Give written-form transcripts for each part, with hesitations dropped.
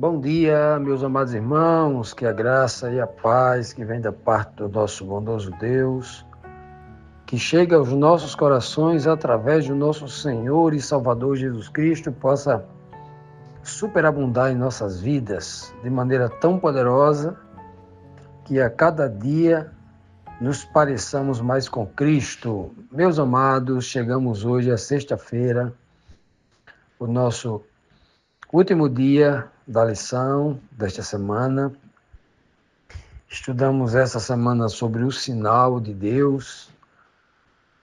Bom dia, meus amados irmãos, que a graça e a paz que vem da parte do nosso bondoso Deus, que chega aos nossos corações através do nosso Senhor e Salvador Jesus Cristo, possa superabundar em nossas vidas de maneira tão poderosa que a cada dia nos pareçamos mais com Cristo. Meus amados, chegamos hoje à sexta-feira, o nosso último dia da lição desta semana. Estudamos essa semana sobre o sinal de Deus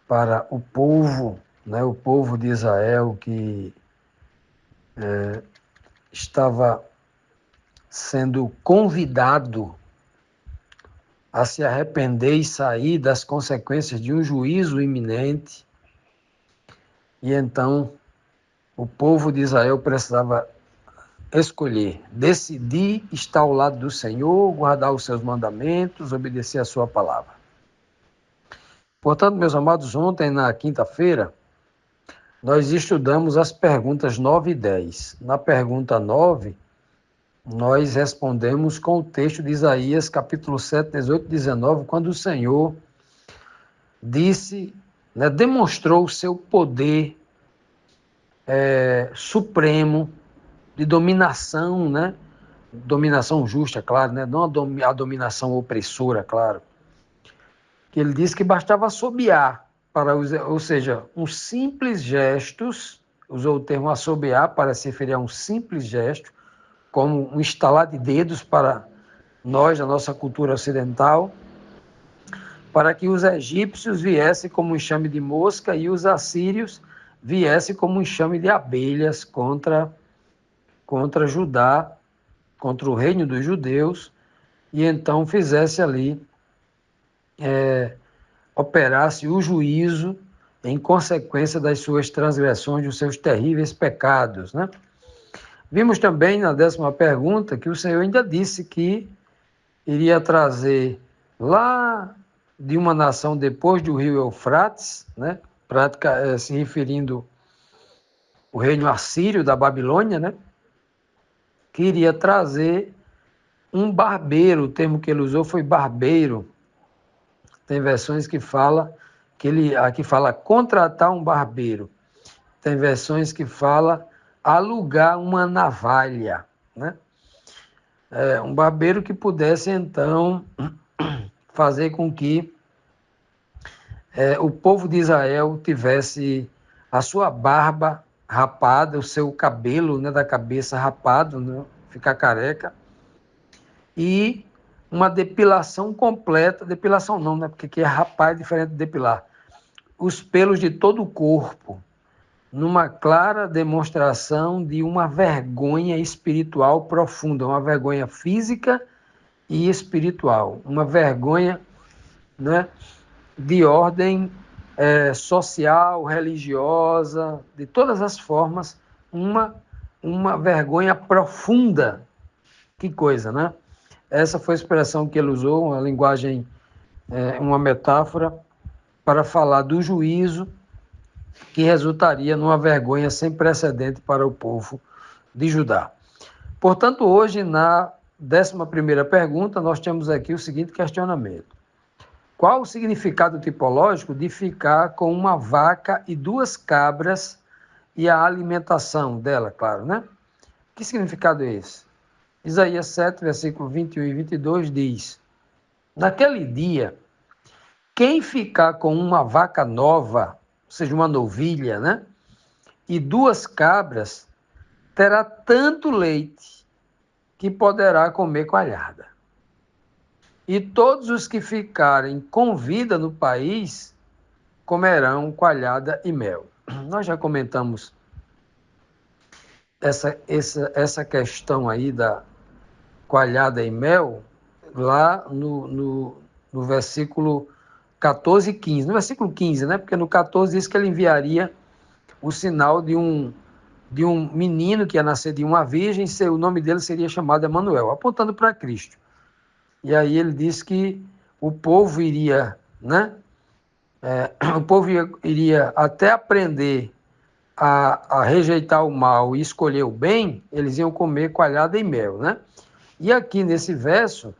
para o povo, o povo de Israel que estava sendo convidado a se arrepender e sair das consequências de um juízo iminente. E então o povo de Israel precisava escolher, decidir estar ao lado do Senhor, guardar os seus mandamentos, obedecer a sua palavra. Portanto, meus amados, ontem, na quinta-feira, nós estudamos as perguntas 9 e 10. Na pergunta 9, nós respondemos com o texto de Isaías, capítulo 7, 18 e 19, quando o Senhor disse, demonstrou o seu poder supremo de dominação, dominação justa, claro, não a dominação opressora, claro. Que ele disse que bastava assobiar, ou seja, uns simples gestos, usou o termo assobiar para se referir a um simples gesto, como um estalar de dedos para nós, a nossa cultura ocidental, para que os egípcios viessem como um enxame de mosca e os assírios viessem como um enxame de abelhas contra Judá, contra o reino dos judeus, e então fizesse ali, operasse o juízo em consequência das suas transgressões, dos seus terríveis pecados, Vimos também na 10ª pergunta que o Senhor ainda disse que iria trazer lá de uma nação depois do rio Eufrates, se referindo ao reino assírio da Babilônia, que iria trazer um barbeiro. O termo que ele usou foi barbeiro. Tem versões que aqui fala contratar um barbeiro. Tem versões que fala alugar uma navalha, um barbeiro que pudesse então fazer com que o povo de Israel tivesse a sua barba rapada, o seu cabelo da cabeça rapado, ficar careca, e uma depilação completa, depilação não, porque aqui é rapar é diferente de depilar, os pelos de todo o corpo, numa clara demonstração de uma vergonha espiritual profunda, uma vergonha física e espiritual, uma vergonha de ordem social, religiosa, de todas as formas, uma vergonha profunda. Que coisa, Essa foi a expressão que ele usou, uma linguagem, uma metáfora, para falar do juízo que resultaria numa vergonha sem precedente para o povo de Judá. Portanto, hoje, na 11ª pergunta, nós temos aqui o seguinte questionamento. Qual o significado tipológico de ficar com uma vaca e 2 cabras e a alimentação dela, claro, Que significado é esse? Isaías 7, versículo 21 e 22 diz: naquele dia, quem ficar com uma vaca nova, ou seja, uma novilha, e 2 cabras, terá tanto leite que poderá comer coalhada. E todos os que ficarem com vida no país comerão coalhada e mel. Nós já comentamos essa questão aí da coalhada e mel lá no versículo 14 e 15. No versículo 15, Porque no 14 diz que ele enviaria o sinal de um menino que ia nascer de uma virgem, o nome dele seria chamado Emanuel, apontando para Cristo. E aí ele diz que o povo iria, o povo iria até aprender a rejeitar o mal e escolher o bem, eles iam comer coalhada e mel, né? E aqui nesse verso,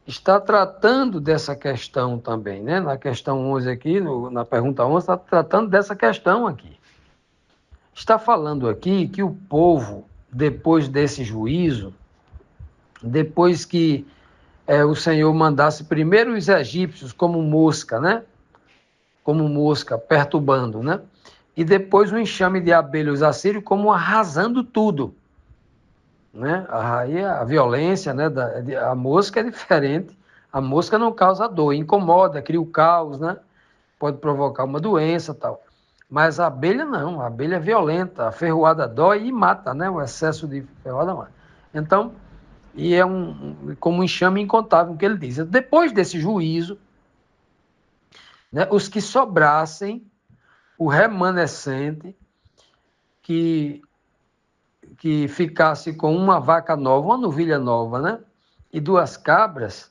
está tratando dessa questão também, né? Na questão 11 aqui, na pergunta 11, está tratando dessa questão aqui. Está falando aqui que o povo, depois desse juízo, depois que o Senhor mandasse primeiro os egípcios como mosca, né? Como mosca, perturbando, né? E depois o enxame de abelhas assírios como arrasando tudo, né? Aí a violência, né? A mosca é diferente. A mosca não causa dor, incomoda, cria o caos, né? Pode provocar uma doença, tal. Mas a abelha não, a abelha é violenta, a ferroada dói e mata, né? O excesso de ferroada mata. Então, e é como um enxame incontável que ele diz. Depois desse juízo, né, os que sobrassem, o remanescente, que ficasse com uma vaca nova, uma novilha nova, né? E 2 cabras,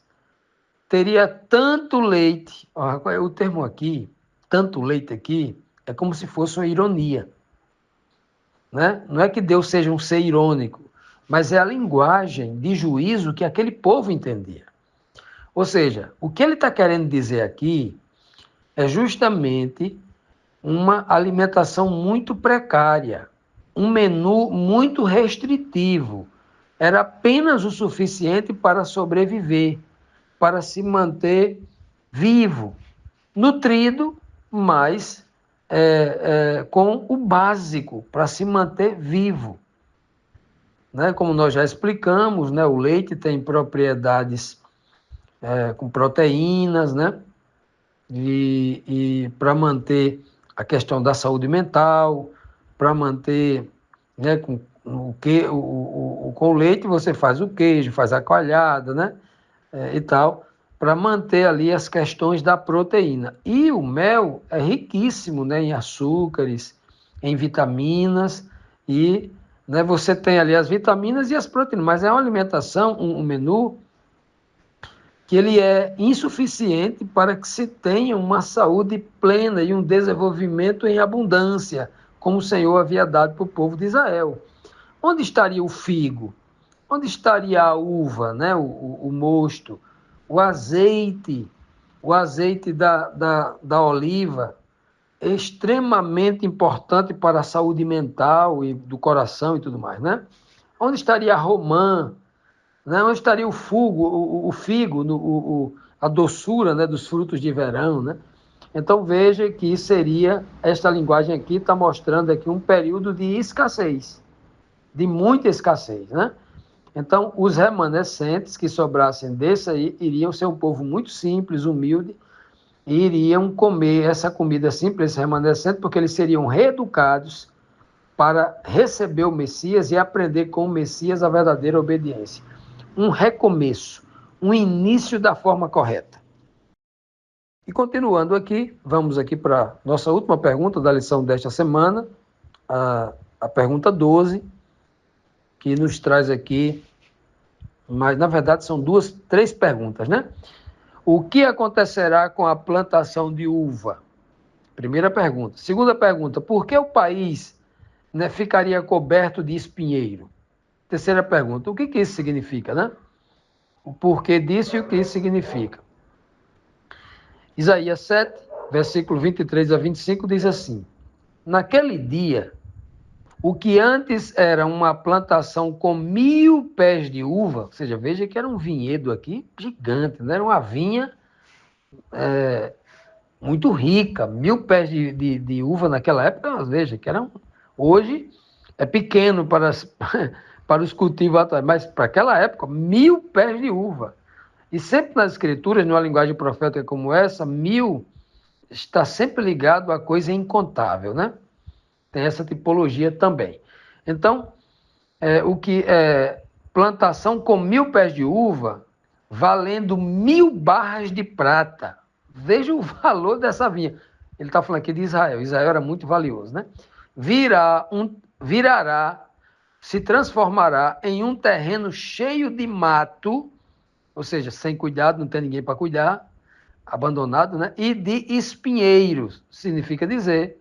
teria tanto leite. O termo aqui, tanto leite aqui, é como se fosse uma ironia, né? Não é que Deus seja um ser irônico, mas é a linguagem de juízo que aquele povo entendia. Ou seja, o que ele está querendo dizer aqui é justamente uma alimentação muito precária, um menu muito restritivo. Era apenas o suficiente para sobreviver, para se manter vivo, nutrido, mas com o básico para se manter vivo. Né? Como nós já explicamos, né? O leite tem propriedades com proteínas, né? E para manter a questão da saúde mental, para manter, né, com o leite você faz o queijo, faz a coalhada, né, e tal, para manter ali as questões da proteína. E o mel é riquíssimo, né, em açúcares, em vitaminas, e, né, você tem ali as vitaminas e as proteínas, mas é uma alimentação, um menu que ele é insuficiente para que se tenha uma saúde plena e um desenvolvimento em abundância, como o Senhor havia dado para o povo de Israel. Onde estaria o figo? Onde estaria a uva, né? o mosto, o azeite da oliva, extremamente importante para a saúde mental e do coração e tudo mais, né? Onde estaria a romã? Né? Onde estaria o figo, a doçura, né, dos frutos de verão, né? Então veja que seria, esta linguagem aqui está mostrando aqui um período de escassez, de muita escassez, né? Então os remanescentes que sobrassem desse aí iriam ser um povo muito simples, humilde, e iriam comer essa comida simples, remanescente, porque eles seriam reeducados para receber o Messias e aprender com o Messias a verdadeira obediência. Um recomeço, um início da forma correta. E continuando aqui, vamos aqui para a nossa última pergunta da lição desta semana, a pergunta 12, que nos traz aqui, mas na verdade são três perguntas, né? O que acontecerá com a plantação de uva? Primeira pergunta. Segunda pergunta, por que o país, né, ficaria coberto de espinheiro? Terceira pergunta, o que isso significa, né? O porquê disso e o que isso significa. Isaías 7, versículo 23 a 25 diz assim: naquele dia, o que antes era uma plantação com 1000 pés de uva, ou seja, veja que era um vinhedo aqui gigante, né? Era uma vinha muito rica, 1000 pés de uva naquela época, veja que hoje é pequeno para os cultivos atuais, mas para aquela época, 1000 pés de uva. E sempre nas escrituras, numa linguagem profética como essa, 1000 está sempre ligado a coisa incontável, né? Tem essa tipologia também. Então, o que é plantação com 1000 pés de uva, valendo 1000 barras de prata. Veja o valor dessa vinha. Ele está falando aqui de Israel. Israel era muito valioso, né? Virará, se transformará em um terreno cheio de mato, ou seja, sem cuidado, não tem ninguém para cuidar, abandonado, né? E de espinheiros, significa dizer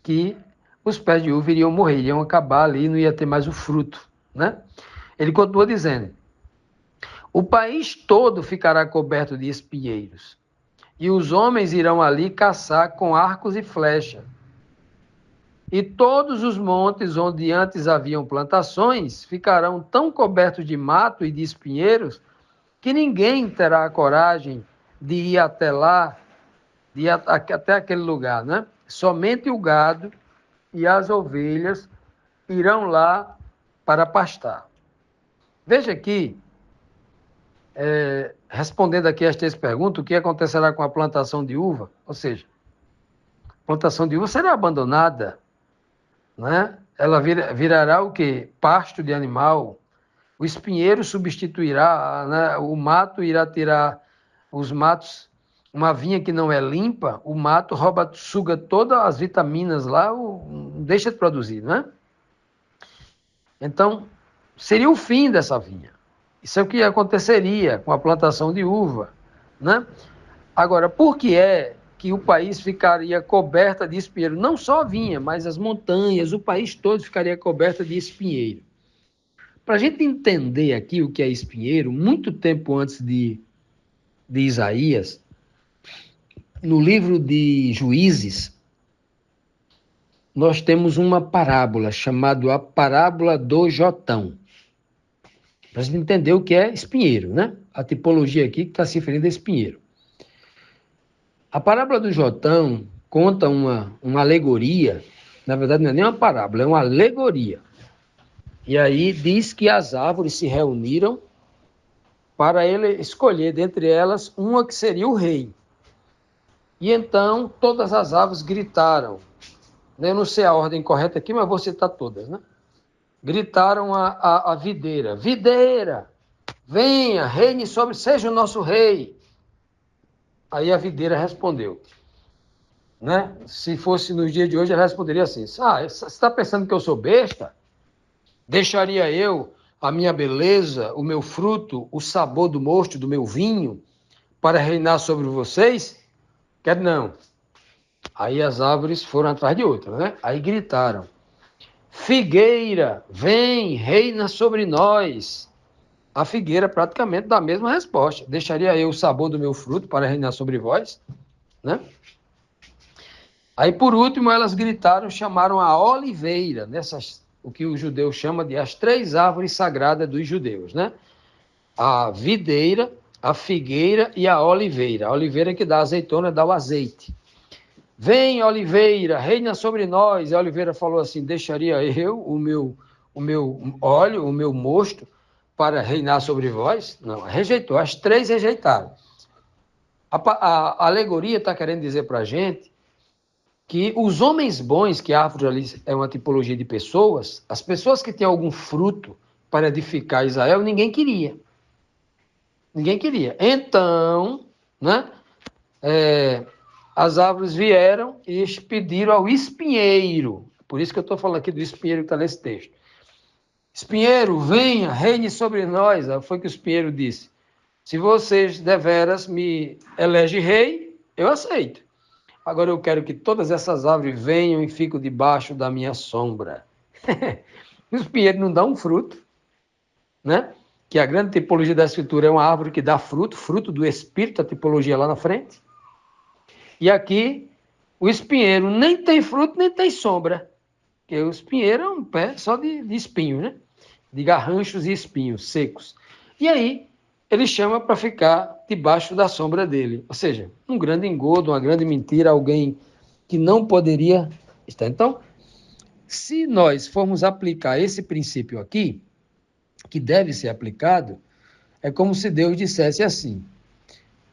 que os pés de uva iriam morrer, iriam acabar ali, não ia ter mais o fruto, né? Ele continua dizendo: o país todo ficará coberto de espinheiros, e os homens irão ali caçar com arcos e flechas. E todos os montes onde antes haviam plantações ficarão tão cobertos de mato e de espinheiros que ninguém terá a coragem de ir até lá, de ir até aquele lugar, né? Somente o gado e as ovelhas irão lá para pastar. Veja aqui, respondendo aqui as 3 perguntas, o que acontecerá com a plantação de uva? Ou seja, a plantação de uva será abandonada, né? Ela virará o quê? Pasto de animal. O espinheiro substituirá, né? O mato irá tirar os matos. Uma vinha que não é limpa, o mato suga todas as vitaminas lá, deixa de produzir, né? Então, seria o fim dessa vinha. Isso é o que aconteceria com a plantação de uva, né? Agora, por que é que o país ficaria coberto de espinheiro? Não só a vinha, mas as montanhas, o país todo ficaria coberto de espinheiro. Para a gente entender aqui o que é espinheiro, muito tempo antes de Isaías, no livro de Juízes, nós temos uma parábola chamada a parábola do Jotão. Para a gente entender o que é espinheiro, né? A tipologia aqui que está se referindo a espinheiro. A parábola do Jotão conta uma alegoria, na verdade não é nem uma parábola, é uma alegoria. E aí diz que as árvores se reuniram para ele escolher dentre elas uma que seria o rei. E então todas as árvores gritaram, eu não sei a ordem correta aqui, mas vou citar todas, né? Gritaram a videira: videira, venha, reine sobre, seja o nosso rei. Aí a videira respondeu, né? Se fosse nos dias de hoje, ela responderia assim: você está pensando que eu sou besta? Deixaria eu a minha beleza, o meu fruto, o sabor do mosto, do meu vinho, para reinar sobre vocês? Quer não. Aí as árvores foram atrás de outra, né? Aí gritaram: figueira, vem, reina sobre nós. A figueira praticamente dá a mesma resposta: deixaria eu o sabor do meu fruto para reinar sobre vós, né? Aí por último elas gritaram, chamaram a oliveira, o que o judeu chama de as 3 árvores sagradas dos judeus, né? A videira, a figueira e a oliveira. A oliveira que dá azeitona, dá o azeite. Vem, oliveira, reina sobre nós. E a oliveira falou assim: deixaria eu o meu óleo, o meu mosto, para reinar sobre vós? Não, rejeitou. As 3 rejeitaram. A alegoria está querendo dizer para a gente que os homens bons, que a árvore ali é uma tipologia de pessoas, as pessoas que têm algum fruto para edificar Israel, ninguém queria. Ninguém queria. Então, né, as árvores vieram e pediram ao espinheiro. Por isso que eu estou falando aqui do espinheiro que está nesse texto. Espinheiro, venha, reine sobre nós. Foi o que o espinheiro disse: se vocês deveras me elegem rei, eu aceito. Agora eu quero que todas essas árvores venham e fiquem debaixo da minha sombra. O espinheiro não dá um fruto, né? Que a grande tipologia da escritura é uma árvore que dá fruto, fruto do Espírito, a tipologia lá na frente. E aqui, o espinheiro nem tem fruto, nem tem sombra. Porque o espinheiro é um pé só de espinhos, né? De garranchos e espinhos secos. E aí, ele chama para ficar debaixo da sombra dele. Ou seja, um grande engodo, uma grande mentira, alguém que não poderia estar. Então, se nós formos aplicar esse princípio aqui, que deve ser aplicado, é como se Deus dissesse assim: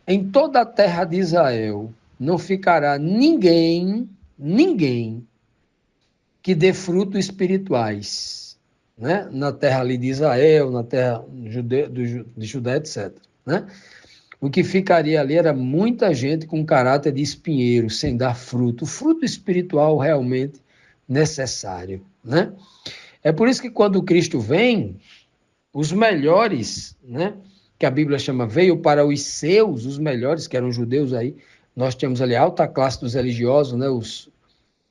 em toda a terra de Israel não ficará ninguém que dê frutos espirituais, né? Na terra ali de Israel, na terra de Judá, etc. Né? O que ficaria ali era muita gente com caráter de espinheiro, sem dar fruto, fruto espiritual realmente necessário. Né? É por isso que quando Cristo vem, os melhores, né, que a Bíblia chama, veio para os seus, os melhores, que eram judeus aí, nós temos ali a alta classe dos religiosos, né,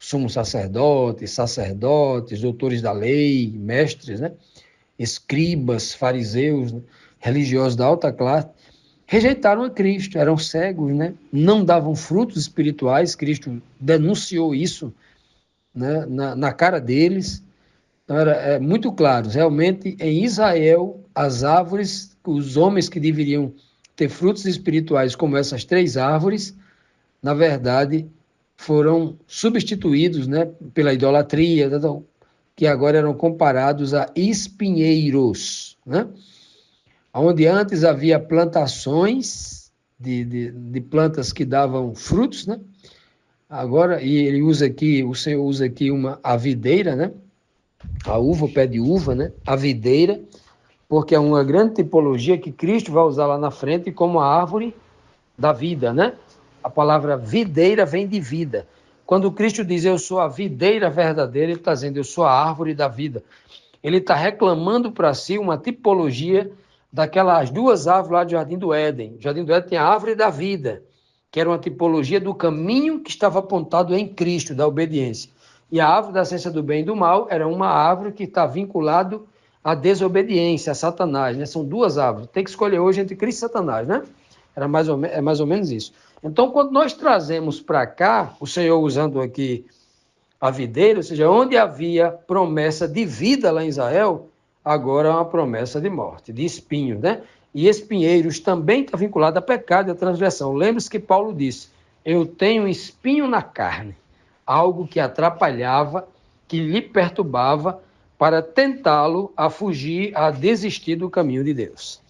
sumos sacerdotes, doutores da lei, mestres, né? Escribas, fariseus, né? Religiosos da alta classe, rejeitaram a Cristo, eram cegos, né? Não davam frutos espirituais. Cristo denunciou isso, né? na cara deles. Então, era muito claro, realmente em Israel, as árvores, os homens que deveriam ter frutos espirituais como essas 3 árvores, na verdade, foram substituídos, né, pela idolatria, que agora eram comparados a espinheiros, né? Onde antes havia plantações de plantas que davam frutos, né? Agora, e ele usa aqui, o Senhor usa aqui a videira, né? A uva, o pé de uva, né? A videira, porque é uma grande tipologia que Cristo vai usar lá na frente como a árvore da vida, né? A palavra videira vem de vida. Quando Cristo diz eu sou a videira verdadeira, ele está dizendo eu sou a árvore da vida. Ele está reclamando para si uma tipologia daquelas 2 árvores lá do Jardim do Éden. O Jardim do Éden tem a árvore da vida, que era uma tipologia do caminho que estava apontado em Cristo, da obediência. E a árvore da ciência do bem e do mal era uma árvore que está vinculado à desobediência, a Satanás, né? São 2 árvores. Tem que escolher hoje entre Cristo e Satanás, né? É mais ou menos isso. Então, quando nós trazemos para cá, o Senhor usando aqui a videira, ou seja, onde havia promessa de vida lá em Israel, agora é uma promessa de morte, de espinhos, né? E espinheiros também está vinculado a pecado e a transgressão. Lembre-se que Paulo disse, eu tenho espinho na carne, algo que atrapalhava, que lhe perturbava, para tentá-lo a fugir, a desistir do caminho de Deus.